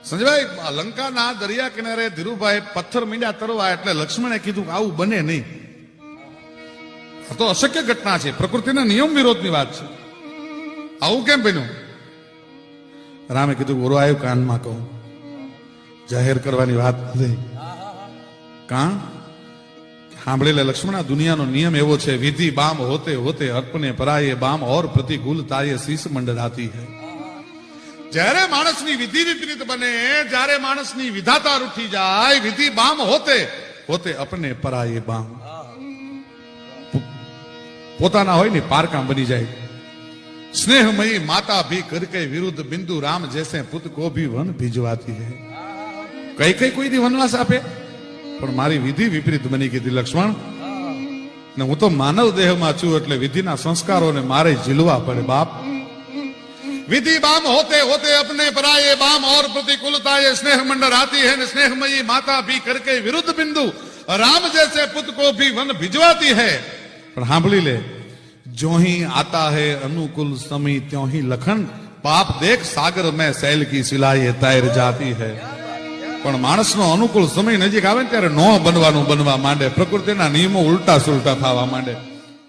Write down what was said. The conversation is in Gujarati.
સંજયભાઈ, લંકાના દરિયા કિનારે ધીરુભાઈ પથ્થર મીંડ્યા તરવા એટલે લક્ષ્મણે કીધું કે આવું બને નહીં. આ તો અશક્ય ઘટના છે, પ્રકૃતિના નિયમ વિરોધની વાત છે. આવું કેમ બન્યું? રામે કીધું ઓરો આવ્યું કાનમાં કહું, જાહેર કરવાની વાત નથી. કાં સાંભળી લે લક્ષ્મણ, દુનિયાનો નિયમ એવો છે, વિધિ બામ હોતે હોતે અર્પને પરાયે બામ ઓર પ્રતિકૂલ તાયે શીશ મંડરાતી હૈ. જ્યારે માણસની વિધિ વિપરીત બને, જ્યારે માણસની વિધાતા રૂઠી જાય, વિધિ બામ હોતે હોતે અપને પરાયે બામ, પોતાના હોય ને પારકામ બની જાય. स्नेहमयी माता भी करके विरुद्ध बिंदु राम जैसे पुत को भी वन भिजवाती है. कई कई कोई दी वनवास आपे पण मारी विधि विपरीत बनी गई लक्ष्मण ने हूं तो मानव देह में छू એટલે વિધિના સંસ્કારોને મારે ઝીલવા પડે બાપ. विधि बाम होते होते अपने पराये बाम और प्रतिकूलता ये स्नेह मंडल आती है. स्नेहमयी माता भी करके विरुद्ध बिंदु राम जैसे पुत को भी वन भिजवाती है. पण सांभળી ले, जो ही आता है अनुकूल समय त्यों ही लखन, पाप देख सागर में सैल की सिलाई तैर जाती है. પણ માણસનો અનુકૂળ સમય નજીક આવે ને ત્યારે નો બનવા માંડે, પ્રકૃતિના નિયમો ઉલટા સુલટા થવા માંડે.